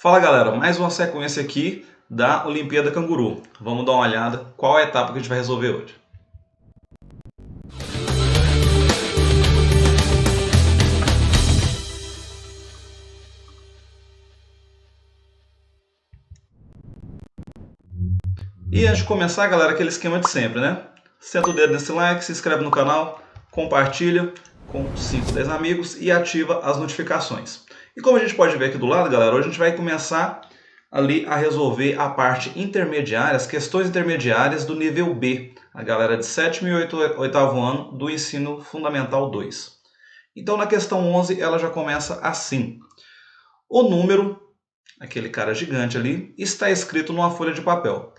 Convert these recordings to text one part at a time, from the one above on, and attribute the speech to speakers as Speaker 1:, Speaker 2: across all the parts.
Speaker 1: Fala galera, mais uma sequência aqui da Olimpíada Canguru. Vamos dar uma olhada qual é a etapa que a gente vai resolver hoje. E antes de começar, galera, aquele esquema de sempre, né? Senta o dedo nesse like, se inscreve no canal, compartilha com 5, 10 amigos e ativa as notificações. E como a gente pode ver aqui do lado, galera, hoje a gente vai começar ali a resolver a parte intermediária, as questões intermediárias do nível B, a galera de 7º e 8º ano do Ensino Fundamental 2. Então na questão 11 ela já começa assim. O número, aquele cara gigante ali, está escrito numa folha de papel.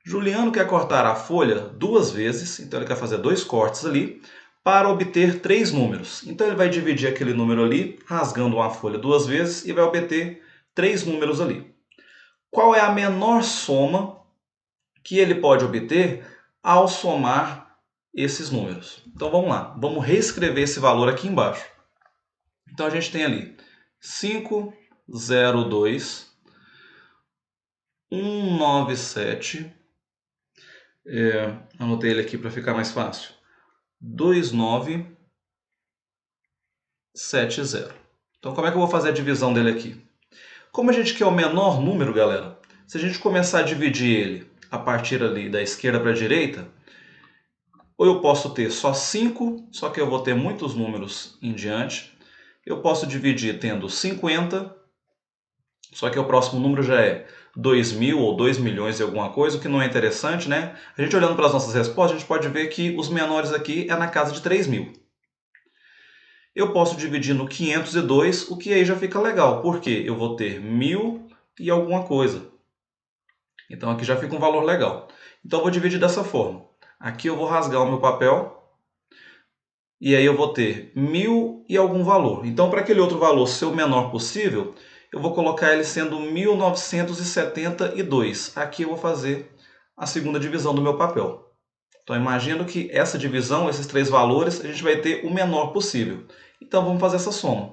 Speaker 1: Juliano quer cortar a folha 2 vezes, então ele quer fazer 2 cortes ali, para obter 3 números. Então ele vai dividir aquele número ali, rasgando uma folha 2 vezes, e vai obter 3 números ali. Qual é a menor soma que ele pode obter ao somar esses números? Então vamos lá, vamos reescrever esse valor aqui embaixo. Então a gente tem ali 502, 197, anotei ele aqui para ficar mais fácil, 2970. Então como é que eu vou fazer a divisão dele aqui? Como a gente quer o menor número, galera, se a gente começar a dividir ele a partir ali da esquerda para a direita, ou eu posso ter só 5, só que eu vou ter muitos números em diante. Eu posso dividir tendo 50, só que o próximo número já é 2.000 ou 2 milhões e alguma coisa, o que não é interessante, né? A gente olhando para as nossas respostas, a gente pode ver que os menores aqui é na casa de 3.000. Eu posso dividir no 502, o que aí já fica legal, porque eu vou ter 1.000 e alguma coisa. Então aqui já fica um valor legal. Então eu vou dividir dessa forma. Aqui eu vou rasgar o meu papel, e aí eu vou ter 1.000 e algum valor. Então para aquele outro valor ser o menor possível, eu vou colocar ele sendo 1972. Aqui eu vou fazer a segunda divisão do meu papel. Então imagino que essa divisão, esses 3 valores, a gente vai ter o menor possível. Então vamos fazer essa soma.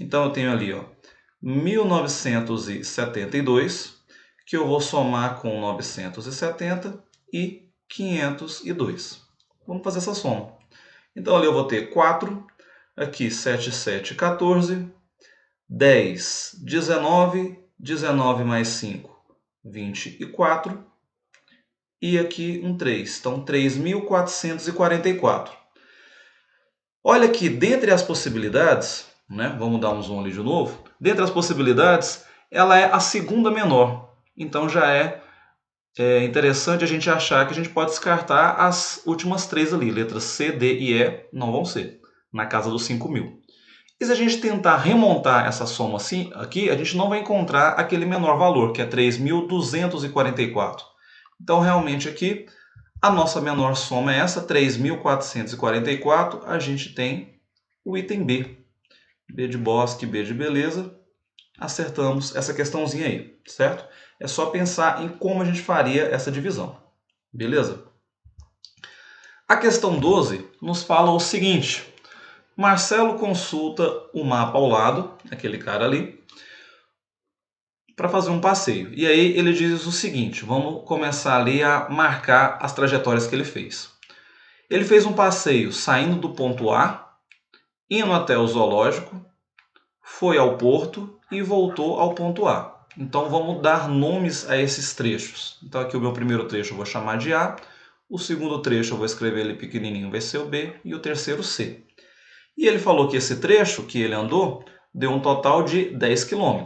Speaker 1: Então eu tenho ali, ó, 1972, que eu vou somar com 970 e 502. Vamos fazer essa soma. Então ali eu vou ter 4, aqui 7, 7, 14, 10, 19, 19 mais 5, 24, e aqui um 3, então 3.444. Olha que dentre as possibilidades, né, vamos dar um zoom ali de novo, dentre as possibilidades, ela é a segunda menor. Então já é interessante a gente achar que a gente pode descartar as últimas 3 ali, letras C, D e E não vão ser, na casa dos 5.000. E se a gente tentar remontar essa soma assim, aqui, a gente não vai encontrar aquele menor valor, que é 3.244. Então realmente aqui, a nossa menor soma é essa, 3.444, a gente tem o item B. B de bosque, B de beleza. Acertamos essa questãozinha aí, certo? É só pensar em como a gente faria essa divisão, beleza? A questão 12 nos fala o seguinte: Marcelo consulta o mapa ao lado, aquele cara ali, para fazer um passeio. E aí ele diz o seguinte, vamos começar ali a marcar as trajetórias que ele fez. Ele fez um passeio saindo do ponto A, indo até o zoológico, foi ao porto e voltou ao ponto A. Então vamos dar nomes a esses trechos. Então aqui o meu primeiro trecho eu vou chamar de A, o segundo trecho eu vou escrever ele pequenininho, vai ser o B, e o terceiro C. E ele falou que esse trecho que ele andou deu um total de 10 km.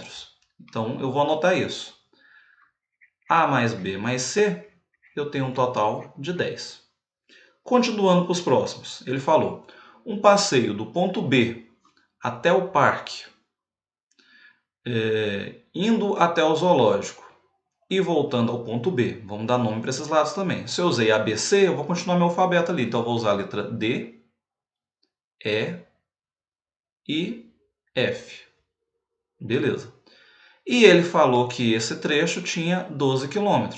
Speaker 1: Então eu vou anotar isso. A mais B mais C, eu tenho um total de 10. Continuando para os próximos, ele falou um passeio do ponto B até o parque, indo até o zoológico e voltando ao ponto B. Vamos dar nome para esses lados também. Se eu usei ABC, eu vou continuar meu alfabeto ali. Então eu vou usar a letra D, E e F. Beleza. E ele falou que esse trecho tinha 12 km.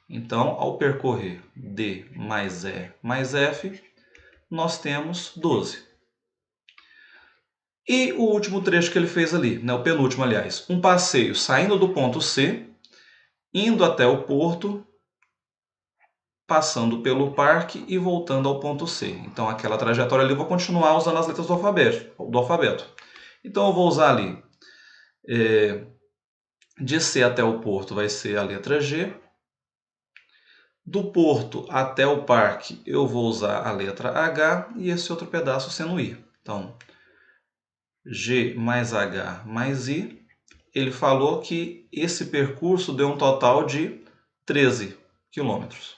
Speaker 1: Então, ao percorrer D mais E mais F, nós temos 12. E o último trecho que ele fez ali, né, o penúltimo, aliás, um passeio saindo do ponto C, indo até o porto, passando pelo parque e voltando ao ponto C. Então, aquela trajetória ali eu vou continuar usando as letras do alfabeto. Então, eu vou usar ali, de C até o porto vai ser a letra G. Do porto até o parque eu vou usar a letra H e esse outro pedaço sendo I. Então, G mais H mais I. Ele falou que esse percurso deu um total de 13 quilômetros.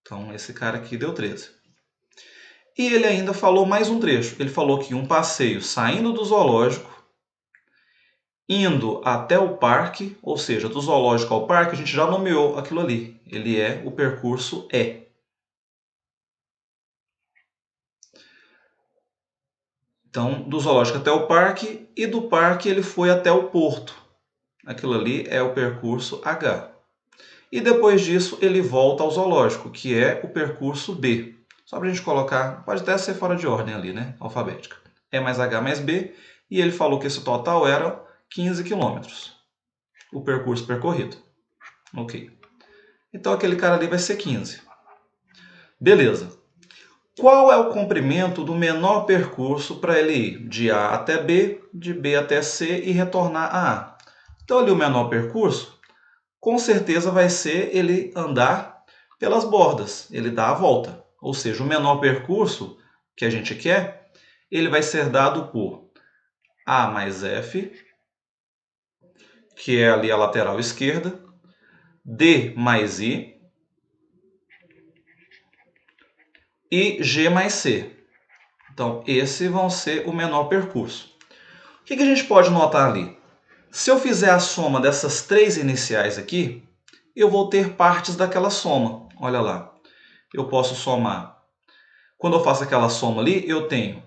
Speaker 1: Então, esse cara aqui deu 13. E ele ainda falou mais um trecho. Ele falou que um passeio saindo do zoológico, indo até o parque, ou seja, do zoológico ao parque, a gente já nomeou aquilo ali. Ele é o percurso E. Então, do zoológico até o parque, e do parque ele foi até o porto. Aquilo ali é o percurso H. E depois disso ele volta ao zoológico, que é o percurso B. Só para a gente colocar, pode até ser fora de ordem ali, né? Alfabética. E mais H mais B, e ele falou que esse total era 15 quilômetros. O percurso percorrido. Ok. Então aquele cara ali vai ser 15. Beleza. Qual é o comprimento do menor percurso para ele ir de A até B, de B até C e retornar a A? Então ali o menor percurso, com certeza vai ser ele andar pelas bordas, ele dá a volta. Ou seja, o menor percurso que a gente quer, ele vai ser dado por A mais F, que é ali a lateral esquerda, D mais I e G mais C. Então, esses vão ser o menor percurso. O que a gente pode notar ali? Se eu fizer a soma dessas três iniciais aqui, eu vou ter partes daquela soma. Olha lá. Eu posso somar. Quando eu faço aquela soma ali, eu tenho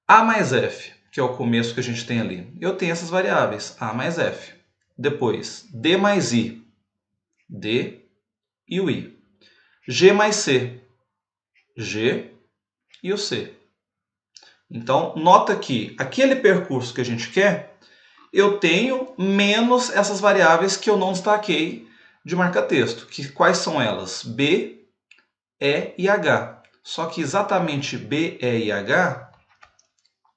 Speaker 1: A mais F, que é o começo que a gente tem ali. Eu tenho essas variáveis, A mais F. Depois, D mais I. D e o I. G mais C. G e o C. Então, nota que aquele percurso que a gente quer, eu tenho menos essas variáveis que eu não destaquei de marca-texto. Quais são elas? B, E e H. Só que exatamente B, E e H,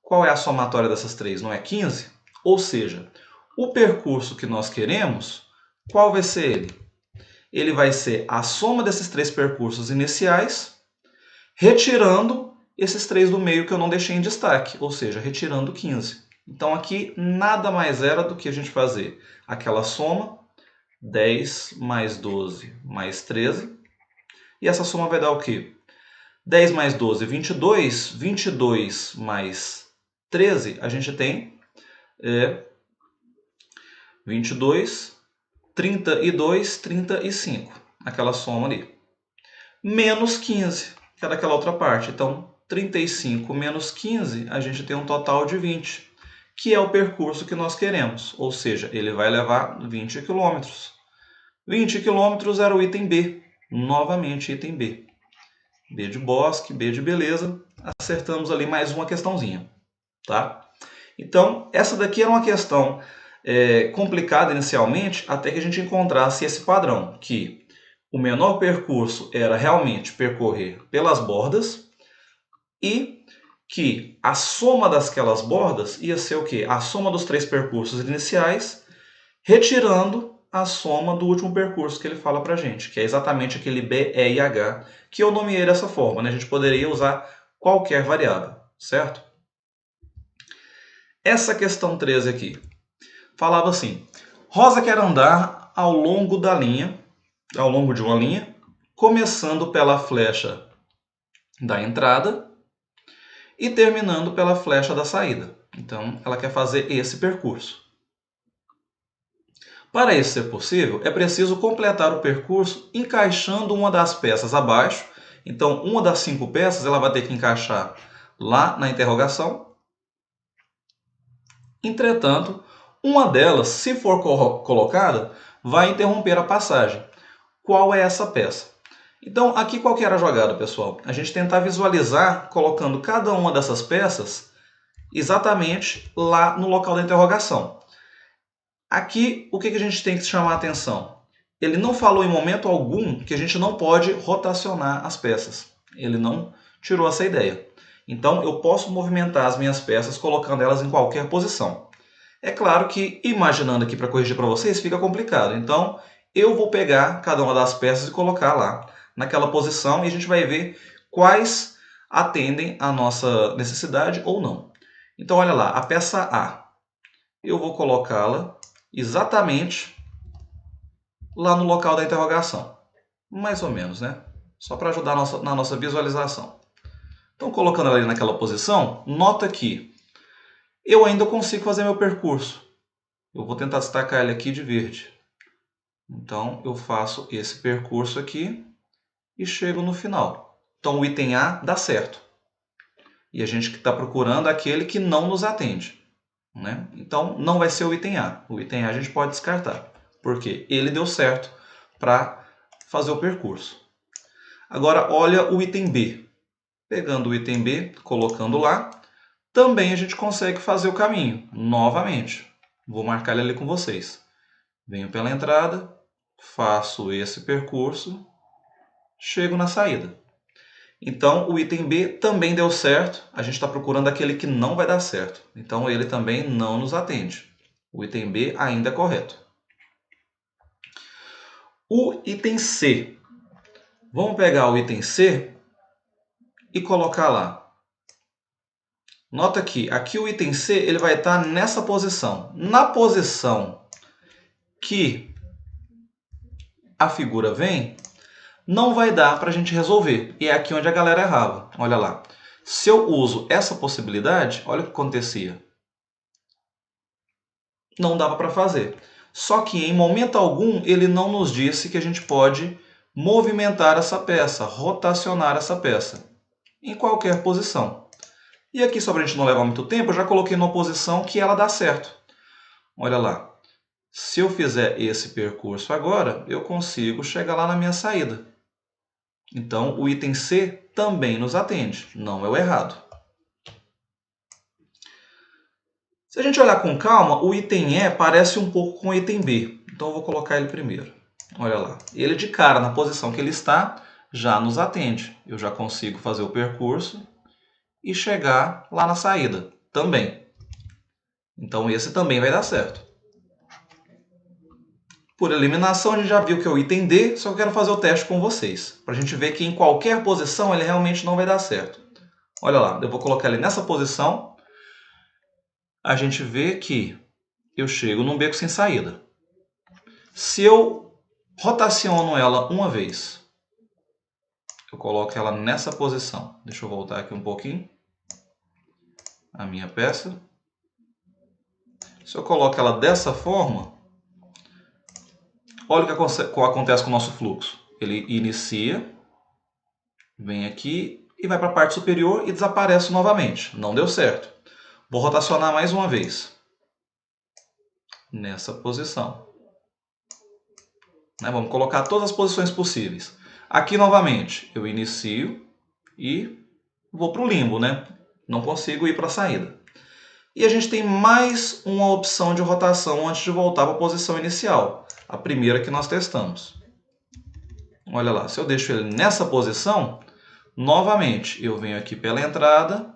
Speaker 1: qual é a somatória dessas três? Não é 15? Ou seja, o percurso que nós queremos, qual vai ser ele? Ele vai ser a soma desses três percursos iniciais, retirando esses três do meio que eu não deixei em destaque, ou seja, retirando 15. Então aqui nada mais era do que a gente fazer aquela soma, 10 mais 12 mais 13, e essa soma vai dar o quê? 10 mais 12, 22, 22 mais 13, a gente tem 22, 32, 35, aquela soma ali. Menos 15, que é daquela outra parte. Então, 35 menos 15, a gente tem um total de 20, que é o percurso que nós queremos. Ou seja, ele vai levar 20 km. 20 km era o item B. Novamente, item B. B de bosque, B de beleza. Acertamos ali mais uma questãozinha. Tá? Então, essa daqui era uma questão complicada inicialmente, até que a gente encontrasse esse padrão, que o menor percurso era realmente percorrer pelas bordas e que a soma daquelas bordas ia ser o quê? A soma dos três percursos iniciais, retirando a soma do último percurso que ele fala pra gente, que é exatamente aquele B, E e H, que eu nomeei dessa forma, né? A gente poderia usar qualquer variável, certo? Essa questão 13 aqui falava assim: Rosa quer andar ao longo da linha, ao longo de uma linha, começando pela flecha da entrada e terminando pela flecha da saída. Então, ela quer fazer esse percurso. Para isso ser possível, é preciso completar o percurso encaixando uma das peças abaixo. Então, uma das 5 peças ela vai ter que encaixar lá na interrogação. Entretanto, uma delas, se for colocada, vai interromper a passagem. Qual é essa peça? Então, aqui qual que era a jogada, pessoal? A gente tentar visualizar colocando cada uma dessas peças exatamente lá no local da interrogação. Aqui, o que a gente tem que chamar a atenção? Ele não falou em momento algum que a gente não pode rotacionar as peças. Ele não tirou essa ideia. Então, eu posso movimentar as minhas peças colocando elas em qualquer posição. É claro que, imaginando aqui para corrigir para vocês, fica complicado. Então, eu vou pegar cada uma das peças e colocar lá naquela posição e a gente vai ver quais atendem à nossa necessidade ou não. Então, olha lá, a peça A. Eu vou colocá-la exatamente lá no local da interrogação. Mais ou menos, né? Só para ajudar na nossa visualização. Então, colocando ela ali naquela posição, nota que eu ainda consigo fazer meu percurso. Eu vou tentar destacar ele aqui de verde. Então, eu faço esse percurso aqui e chego no final. Então, o item A dá certo. E a gente está procurando aquele que não nos atende, né? Então, não vai ser o item A. O item A a gente pode descartar, porque ele deu certo para fazer o percurso. Agora, olha o item B. Pegando o item B, colocando lá, também a gente consegue fazer o caminho, novamente. Vou marcar ele ali com vocês. Venho pela entrada, faço esse percurso, chego na saída. Então, o item B também deu certo. A gente está procurando aquele que não vai dar certo. Então, ele também não nos atende. O item B ainda é correto. O item C. Vamos pegar o item C e colocar lá. Nota que aqui o item C ele vai estar nessa posição. Na posição que a figura vem, não vai dar para a gente resolver. E é aqui onde a galera errava. Olha lá. Se eu uso essa possibilidade, olha o que acontecia. Não dava para fazer. Só que em momento algum ele não nos disse que a gente pode movimentar essa peça, rotacionar essa peça em qualquer posição. E aqui, só para a gente não levar muito tempo, eu já coloquei numa posição que ela dá certo. Olha lá. Se eu fizer esse percurso agora, eu consigo chegar lá na minha saída. Então, o item C também nos atende, não é o errado. Se a gente olhar com calma, o item E parece um pouco com o item B. Então, eu vou colocar ele primeiro. Olha lá. Ele de cara, na posição que ele está, já nos atende. Eu já consigo fazer o percurso e chegar lá na saída também. Então, esse também vai dar certo. Por eliminação, a gente já viu que é o item D, só que eu quero fazer o teste com vocês, para a gente ver que em qualquer posição ele realmente não vai dar certo. Olha lá, eu vou colocar ele nessa posição, a gente vê que eu chego num beco sem saída. Se eu rotaciono ela uma vez, eu coloco ela nessa posição. Deixa eu voltar aqui um pouquinho. A minha peça. Se eu coloco ela dessa forma, olha o que acontece com o nosso fluxo. Ele inicia, vem aqui e vai para a parte superior e desaparece novamente. Não deu certo. Vou rotacionar mais uma vez. Nessa posição. Vamos colocar todas as posições possíveis. Aqui novamente, eu inicio e vou para o limbo, né? Não consigo ir para a saída. E a gente tem mais uma opção de rotação antes de voltar para a posição inicial. A primeira que nós testamos. Olha lá, se eu deixo ele nessa posição, novamente eu venho aqui pela entrada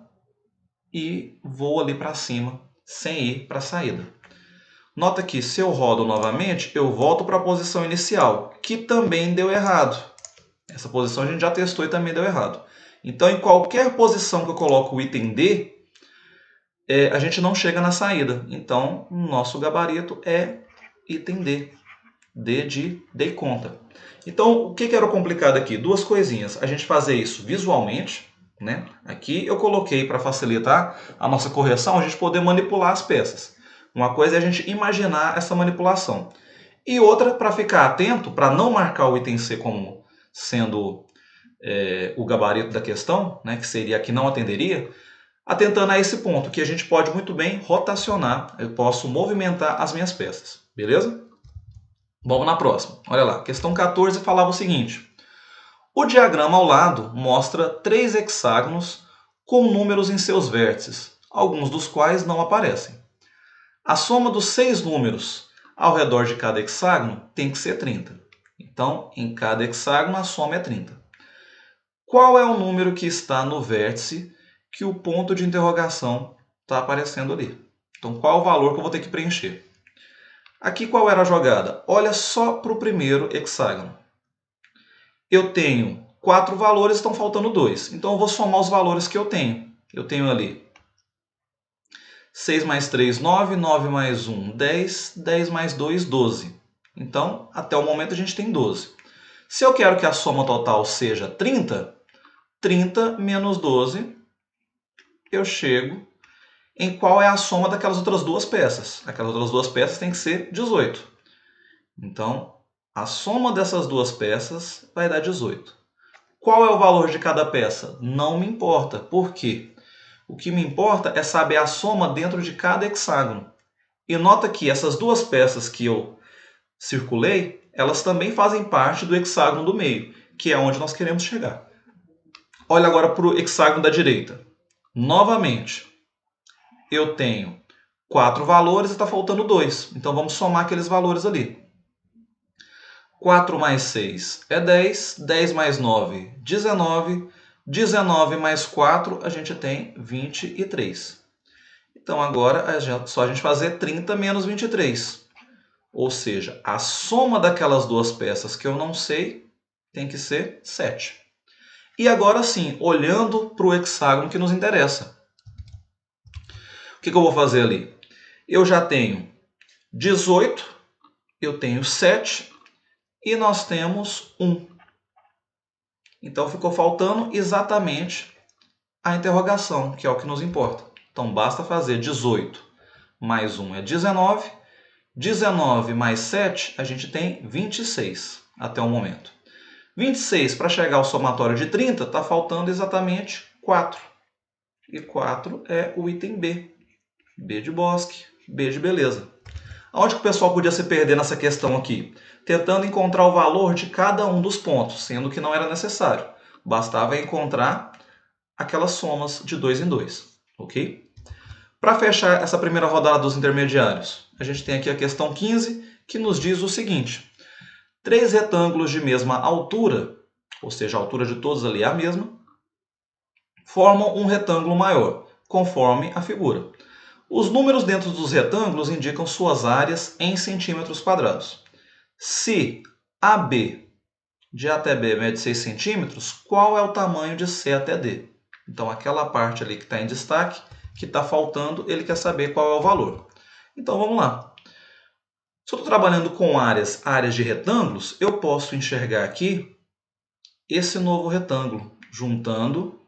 Speaker 1: e vou ali para cima, sem ir para a saída. Nota que se eu rodo novamente, eu volto para a posição inicial, que também deu errado. Essa posição a gente já testou e também deu errado. Então, em qualquer posição que eu coloco o item D, a gente não chega na saída. Então, o nosso gabarito é item D. D de dei conta. Então, o que era o complicado aqui? Duas coisinhas. A gente fazer isso visualmente, né? Aqui eu coloquei para facilitar a nossa correção, a gente poder manipular as peças. Uma coisa é a gente imaginar essa manipulação. E outra, para ficar atento, para não marcar o item C como sendo o gabarito da questão, né, que seria que não atenderia, atentando a esse ponto, que a gente pode muito bem rotacionar, eu posso movimentar as minhas peças, beleza? Vamos na próxima. Olha lá, questão 14 falava o seguinte. O diagrama ao lado mostra 3 hexágonos com números em seus vértices, alguns dos quais não aparecem. A soma dos 6 números ao redor de cada hexágono tem que ser 30. Então, em cada hexágono, a soma é 30. Qual é o número que está no vértice que o ponto de interrogação está aparecendo ali? Então, qual o valor que eu vou ter que preencher? Aqui, qual era a jogada? Olha só para o primeiro hexágono. Eu tenho 4 valores, estão faltando 2. Então, eu vou somar os valores que eu tenho. Eu tenho ali 6 mais 3, 9, 9 mais 1, 10, 10 mais 2, 12. Então, até o momento a gente tem 12. Se eu quero que a soma total seja 30, 30 menos 12, eu chego em qual é a soma daquelas outras duas peças. Aquelas outras duas peças tem que ser 18. Então, a soma dessas duas peças vai dar 18. Qual é o valor de cada peça? Não me importa. Por quê? O que me importa é saber a soma dentro de cada hexágono. E nota que essas duas peças que eu circulei, elas também fazem parte do hexágono do meio, que é onde nós queremos chegar. Olha agora para o hexágono da direita. Novamente, eu tenho 4 valores e está faltando 2. Então, vamos somar aqueles valores ali. 4 mais 6 é 10, 10 mais 9, 19, 19 mais 4, a gente tem 23. Então, agora é só a gente fazer 30 menos 23. Ou seja, a soma daquelas duas peças que eu não sei tem que ser 7. E agora sim, olhando para o hexágono que nos interessa. O que eu vou fazer ali? Eu já tenho 18, eu tenho 7 e nós temos 1. Então ficou faltando exatamente a interrogação, que é o que nos importa. Então basta fazer 18 mais 1 é 19, 19 mais 7 a gente tem 26 até o momento. 26 para chegar ao somatório de 30 está faltando exatamente 4. E 4 é o item B. B de bosque, B de beleza. Onde que o pessoal podia se perder nessa questão aqui? Tentando encontrar o valor de cada um dos pontos, sendo que não era necessário. Bastava encontrar aquelas somas de 2 em 2. Ok? Para fechar essa primeira rodada dos intermediários, a gente tem aqui a questão 15, que nos diz o seguinte. 3 retângulos de mesma altura, ou seja, a altura de todos ali é a mesma, formam um retângulo maior, conforme a figura. Os números dentro dos retângulos indicam suas áreas em centímetros quadrados. Se AB de A até B mede 6 centímetros, qual é o tamanho de C até D? Então, aquela parte ali que está em destaque, que está faltando, ele quer saber qual é o valor. Então, vamos lá. Se eu estou trabalhando com áreas de retângulos, eu posso enxergar aqui esse novo retângulo, juntando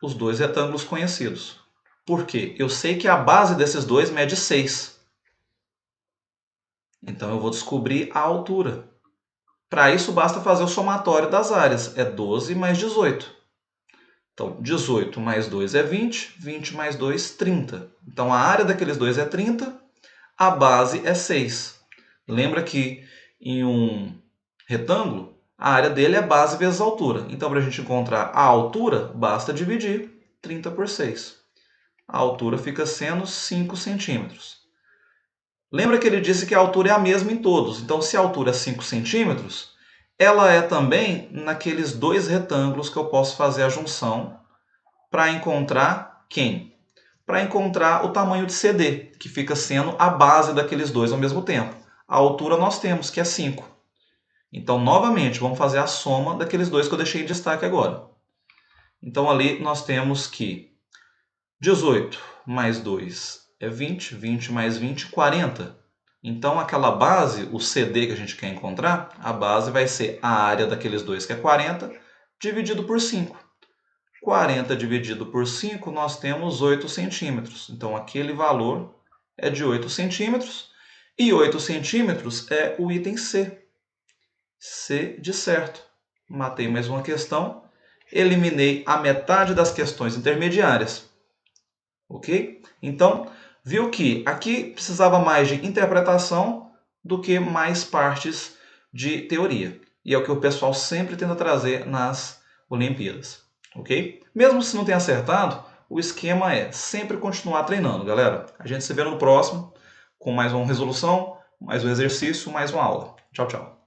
Speaker 1: os dois retângulos conhecidos. Por quê? Eu sei que a base desses dois mede 6. Então, eu vou descobrir a altura. Para isso, basta fazer o somatório das áreas. É 12 mais 18. Então, 18 mais 2 é 20, 20 mais 2, 30. Então, a área daqueles dois é 30, a base é 6. Lembra que em um retângulo, a área dele é base vezes altura. Então, para a gente encontrar a altura, basta dividir 30 por 6. A altura fica sendo 5 centímetros. Lembra que ele disse que a altura é a mesma em todos. Então, se a altura é 5 centímetros, ela é também naqueles dois retângulos que eu posso fazer a junção para encontrar quem? Para encontrar o tamanho de CD, que fica sendo a base daqueles dois ao mesmo tempo. A altura nós temos, que é 5. Então, novamente, vamos fazer a soma daqueles dois que eu deixei em destaque agora. Então, ali nós temos que 18 mais 2 é 20, 20 mais 20, 40. Então, aquela base, o CD que a gente quer encontrar, a base vai ser a área daqueles dois, que é 40, dividido por 5. 40 dividido por 5, nós temos 8 centímetros. Então, aquele valor é de 8 centímetros. E 8 centímetros é o item C. C de certo. Matei mais uma questão. Eliminei a metade das questões intermediárias. Ok? Então, viu que aqui precisava mais de interpretação do que mais partes de teoria. e é o que o pessoal sempre tenta trazer nas Olimpíadas, ok? Mesmo se não tenha acertado, o esquema é sempre continuar treinando, galera. A gente se vê no próximo com mais uma resolução, mais um exercício, mais uma aula. Tchau, tchau.